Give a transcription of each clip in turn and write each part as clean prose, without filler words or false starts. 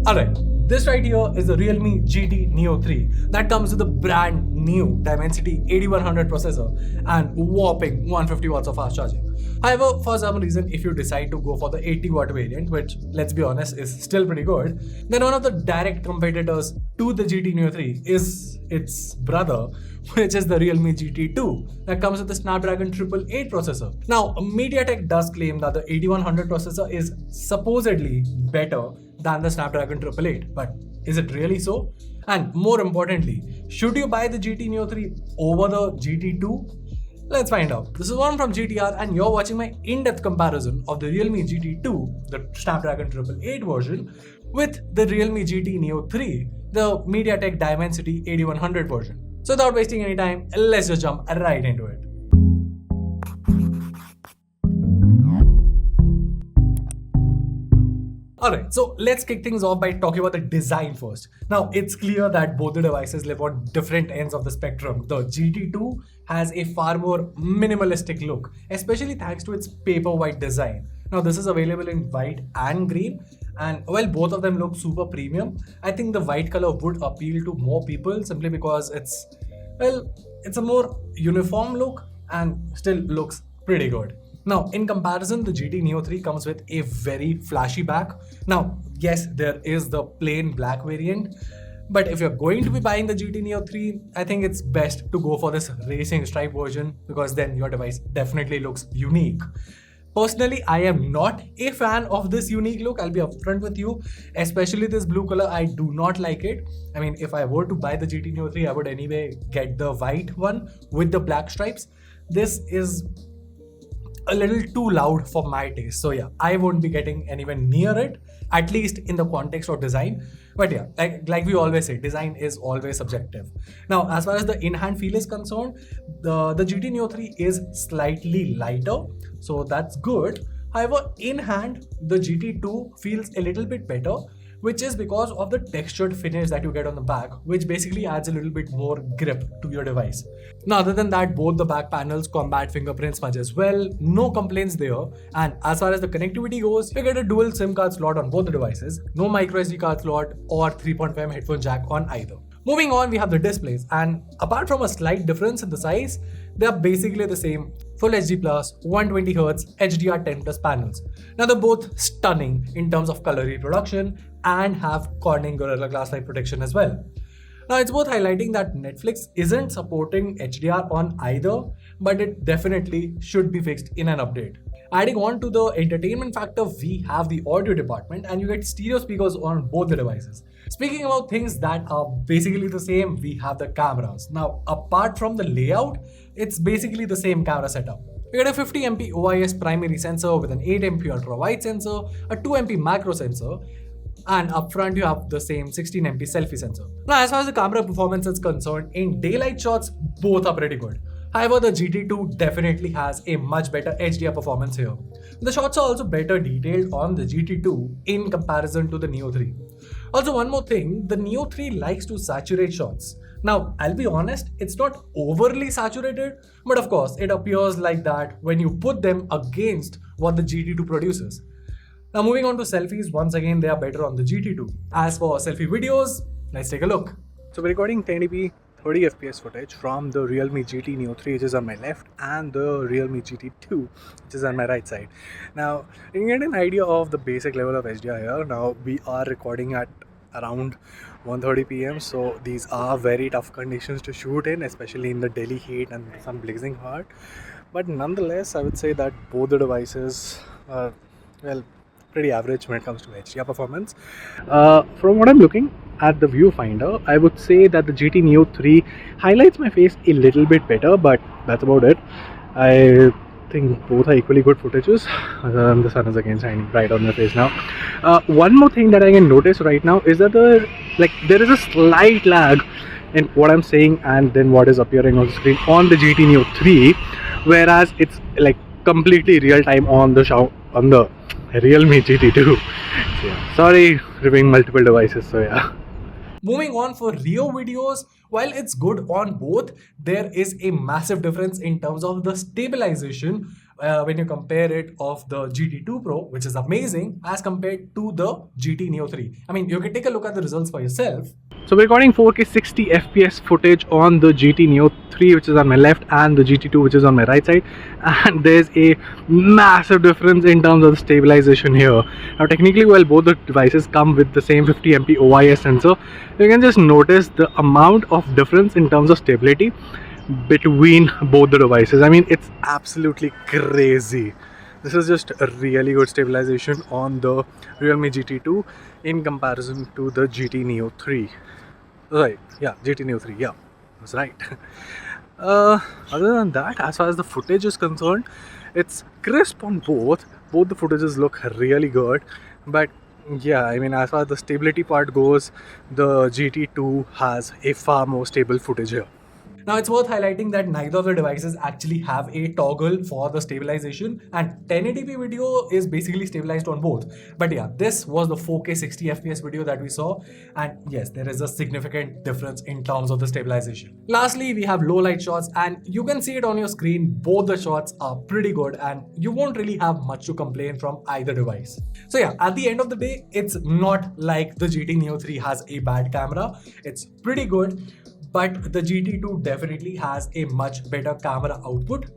Alright, this right here is the Realme GT Neo 3 that comes with a brand new Dimensity 8100 processor and whopping 150 watts of fast charging. However, for some reason, if you decide to go for the 80 watt variant, which let's be honest is still pretty good, then one of the direct competitors to the GT Neo 3 is its brother, which is the Realme GT 2 that comes with the Snapdragon 888 processor. Now, MediaTek does claim that the 8100 processor is supposedly better than the Snapdragon 888, but is it really so? And more importantly, should you buy the GT Neo 3 over the GT 2? Let's find out. This is one from GTR and you're watching my in-depth comparison of the Realme GT 2, the Snapdragon 888 version, with the Realme GT Neo 3, the MediaTek Dimensity 8100 version. So without wasting any time, let's just jump right into it. Alright, so let's kick things off by talking about the design first. Now, it's clear that both the devices live on different ends of the spectrum. The GT2 has a far more minimalistic look, especially thanks to its paper white design. Now, this is available in white and green, and while both of them look super premium, I think the white color would appeal to more people simply because it's a more uniform look and still looks pretty good. Now, in comparison, the GT Neo 3 comes with a very flashy back. Now, yes, there is the plain black variant, but if you're going to be buying the GT Neo 3, I think it's best to go for this racing stripe version because then your device definitely looks unique. Personally, I am not a fan of this unique look. I'll be upfront with you, especially this blue color. I do not like it. I mean, if I were to buy the GT Neo 3, I would anyway get the white one with the black stripes. This is a little too loud for my taste. So yeah, I won't be getting anywhere near it, at least in the context of design. But yeah, like we always say, design is always subjective. Now, as far as the in-hand feel is concerned, the GT Neo 3 is slightly lighter, so that's good. However, in hand, the GT2 feels a little bit better, which is because of the textured finish that you get on the back, which basically adds a little bit more grip to your device. Now, other than that, both the back panels combat fingerprint smudge as well, no complaints there. And as far as the connectivity goes, you get a dual SIM card slot on both the devices, no micro SD card slot or 3.5 headphone jack on either. Moving on, we have the displays, and apart from a slight difference in the size, they are basically the same Full HD Plus, 120Hz, HDR10 Plus panels. Now, they're both stunning in terms of color reproduction and have Corning Gorilla Glass 5 protection as well. Now, it's worth highlighting that Netflix isn't supporting HDR on either, but it definitely should be fixed in an update. Adding on to the entertainment factor, we have the audio department and you get stereo speakers on both the devices. Speaking about things that are basically the same, we have the cameras. Now, apart from the layout, it's basically the same camera setup. You get a 50MP OIS primary sensor with an 8MP ultra wide sensor, a 2MP macro sensor, and up front you have the same 16MP selfie sensor. Now, as far as the camera performance is concerned, in daylight shots, both are pretty good. However, the GT2 definitely has a much better HDR performance here. The shots are also better detailed on the GT2 in comparison to the Neo 3. Also, one more thing, the Neo 3 likes to saturate shots. Now, I'll be honest, it's not overly saturated, but of course, it appears like that when you put them against what the GT2 produces. Now, moving on to selfies, once again, they are better on the GT2. As for selfie videos, let's take a look. So we're recording 1080p 30 fps footage from the Realme GT Neo 3, which is on my left, and the Realme GT 2, which is on my right side. Now, you can get an idea of the basic level of HDR here. Now, we are recording at around 1:30 p.m. so these are very tough conditions to shoot in, especially in the Delhi heat and some blazing hot. But nonetheless, I would say that both the devices are, well, pretty average when it comes to HDR performance. From what I'm looking at the viewfinder, I would say that the GT Neo 3 highlights my face a little bit better, but that's about it. I think both are equally good footages. The sun is again shining bright on my face now. One more thing that I can notice right now is that there is a slight lag in what I'm saying and then what is appearing on the screen on the GT Neo 3, whereas it's like completely real time on the Realme GT2. So yeah, sorry, reviewing multiple devices. So yeah. Moving on for Rio videos, while it's good on both, there is a massive difference in terms of the stabilization when you compare it of the GT2 Pro, which is amazing, as compared to the GT Neo 3. I mean, you can take a look at the results for yourself. So we're recording 4K 60 FPS footage on the GT Neo 3, which is on my left, and the GT2, which is on my right side, and there's a massive difference in terms of the stabilization here. Now technically, while both the devices come with the same 50 MP OIS sensor, you can just notice the amount of difference in terms of stability between both the devices. I mean, it's absolutely crazy. This is just a really good stabilization on the Realme GT2 in comparison to the GT Neo 3. Right, yeah, GT Neo 3, yeah, that's right. Other than that, as far as the footage is concerned, it's crisp on both. Both the footages look really good, but yeah, I mean, as far as the stability part goes, the GT2 has a far more stable footage here. Now, it's worth highlighting that neither of the devices actually have a toggle for the stabilization, and 1080p video is basically stabilized on both. But yeah, this was the 4K 60 FPS video that we saw, and yes, there is a significant difference in terms of the stabilization. Lastly, we have low light shots, and you can see it on your screen. Both the shots are pretty good, and you won't really have much to complain from either device. So yeah, at the end of the day, it's not like the GT Neo 3 has a bad camera. It's pretty good, but the GT2 definitely has a much better camera output.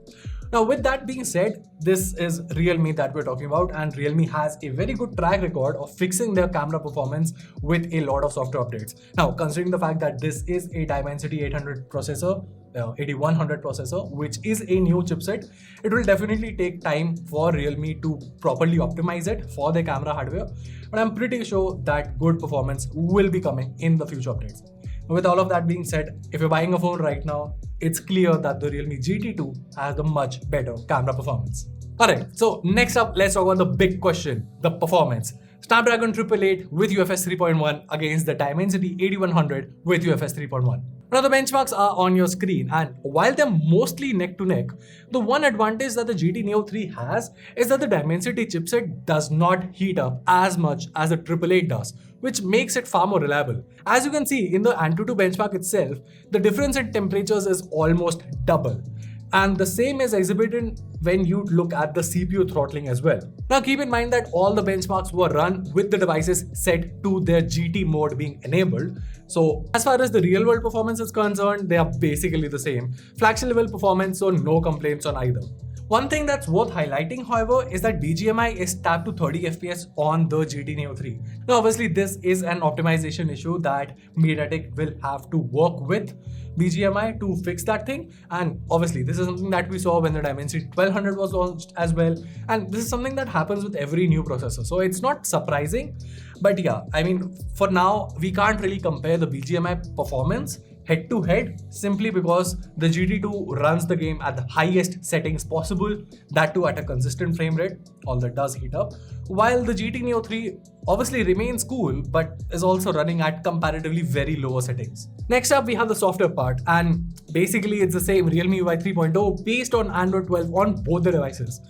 Now, with that being said, this is Realme that we're talking about, and Realme has a very good track record of fixing their camera performance with a lot of software updates. Now, considering the fact that this is a Dimensity 800 processor, 8100 processor, which is a new chipset, it will definitely take time for Realme to properly optimize it for their camera hardware, but I'm pretty sure that good performance will be coming in the future updates. With all of that being said, if you're buying a phone right now, it's clear that the Realme GT2 has a much better camera performance. Alright, so next up, let's talk about the big question, the performance. Snapdragon 888 with UFS 3.1 against the Dimensity 8100 with UFS 3.1. Now the benchmarks are on your screen, and while they're mostly neck to neck, the one advantage that the GT Neo 3 has is that the Dimensity chipset does not heat up as much as the 888 does, which makes it far more reliable. As you can see in the Antutu benchmark itself, the difference in temperatures is almost double. And the same is exhibited when you look at the CPU throttling as well. Now keep in mind that all the benchmarks were run with the devices set to their GT mode being enabled. So as far as the real world performance is concerned, they are basically the same. Flagship level performance, so no complaints on either. One thing that's worth highlighting, however, is that BGMI is tapped to 30 FPS on the GT Neo 3. Now, obviously, this is an optimization issue that MediaTek will have to work with BGMI to fix that thing. And obviously, this is something that we saw when the Dimensity 1200 was launched as well. And this is something that happens with every new processor. So it's not surprising. But yeah, I mean, for now, we can't really compare the BGMI performance head to head simply because the GT2 runs the game at the highest settings possible, that too at a consistent frame rate, although it does heat up, while the GT Neo 3 obviously remains cool but is also running at comparatively very lower settings. Next up, we have the software part, and basically it's the same Realme UI 3.0 based on Android 12 on both the devices.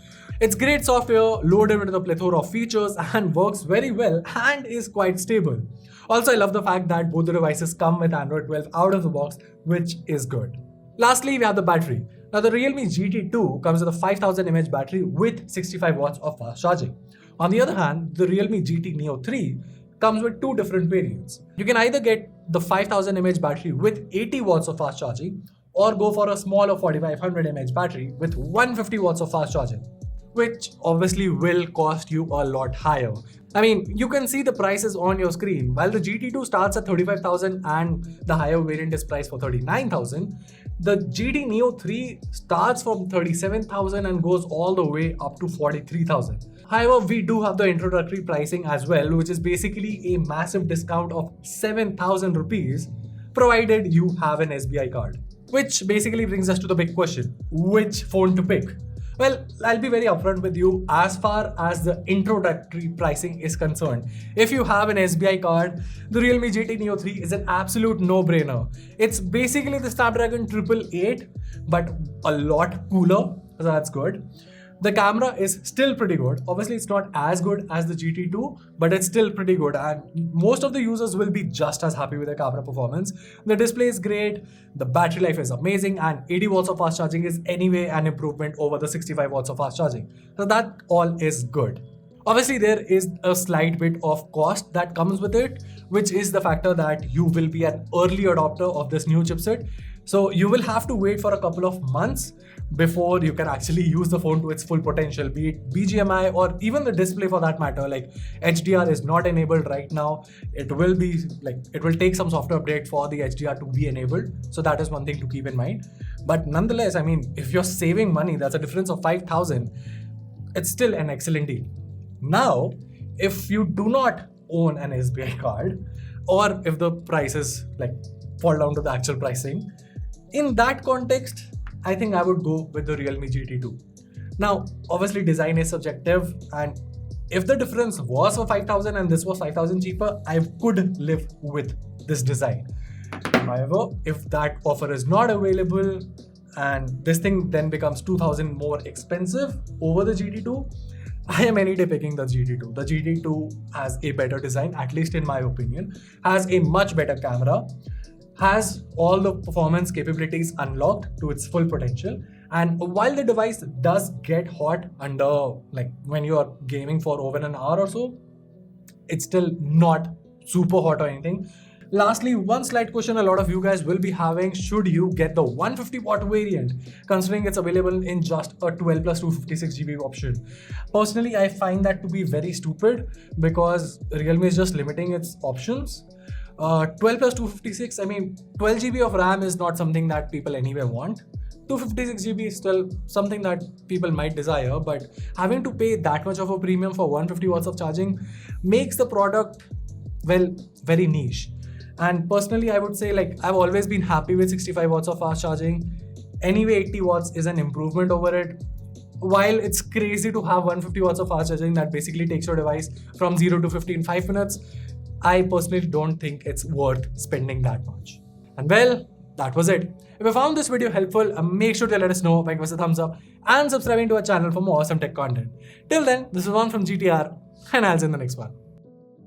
It's great software loaded with a plethora of features and works very well and is quite stable. Also, I love the fact that both the devices come with Android 12 out of the box, which is good. Lastly, we have the battery. Now, the Realme GT2 comes with a 5000 mAh battery with 65 watts of fast charging. On the other hand, the Realme GT Neo 3 comes with two different variants. You can either get the 5000 mAh battery with 80 watts of fast charging, or go for a smaller 4500 mAh battery with 150 watts of fast charging, which obviously will cost you a lot higher. I mean, you can see the prices on your screen. While the GT2 starts at 35,000 and the higher variant is priced for 39,000, the GT Neo 3 starts from 37,000 and goes all the way up to 43,000. However, we do have the introductory pricing as well, which is basically a massive discount of 7,000 rupees, provided you have an SBI card. Which basically brings us to the big question, which phone to pick? Well, I'll be very upfront with you as far as the introductory pricing is concerned. If you have an SBI card, the Realme GT Neo 3 is an absolute no-brainer. It's basically the Snapdragon 888, but a lot cooler, so that's good. The camera is still pretty good. Obviously, it's not as good as the GT2, but it's still pretty good. And most of the users will be just as happy with the camera performance. The display is great, the battery life is amazing, and 80 watts of fast charging is anyway an improvement over the 65 watts of fast charging. So that all is good. Obviously, there is a slight bit of cost that comes with it, which is the factor that you will be an early adopter of this new chipset. So you will have to wait for a couple of months before you can actually use the phone to its full potential, be it BGMI or even the display for that matter. Like HDR is not enabled right now. It will take some software update for the HDR to be enabled. So that is one thing to keep in mind. But nonetheless, I mean, if you're saving money, that's a difference of 5,000. It's still an excellent deal. Now, if you do not own an SBI card, or if the prices fall down to the actual pricing, in that context, I think I would go with the Realme GT2. Now, obviously design is subjective, and if the difference was for 5,000 and this was 5,000 cheaper, I could live with this design. However, if that offer is not available and this thing then becomes 2,000 more expensive over the GT2, I am any day picking the GT2. The GT2 has a better design, at least in my opinion, has a much better camera, has all the performance capabilities unlocked to its full potential. And while the device does get hot under, when you are gaming for over an hour or so, it's still not super hot or anything. Lastly, one slight question a lot of you guys will be having: should you get the 150 watt variant, considering it's available in just a 12 plus 256 GB option? Personally, I find that to be very stupid because Realme is just limiting its options. 12 plus 256, I mean, 12 GB of RAM is not something that people anyway want. 256 GB is still something that people might desire, but having to pay that much of a premium for 150 watts of charging makes the product, very niche. And personally, I would say I've always been happy with 65 watts of fast charging. Anyway, 80 watts is an improvement over it. While it's crazy to have 150 watts of fast charging that basically takes your device from 0 to 50 in 5 minutes, I personally don't think it's worth spending that much. And well, that was it. If you found this video helpful, make sure to let us know by giving us a thumbs up and subscribing to our channel for more awesome tech content. Till then, this is Juan from GTR, and I'll see you in the next one.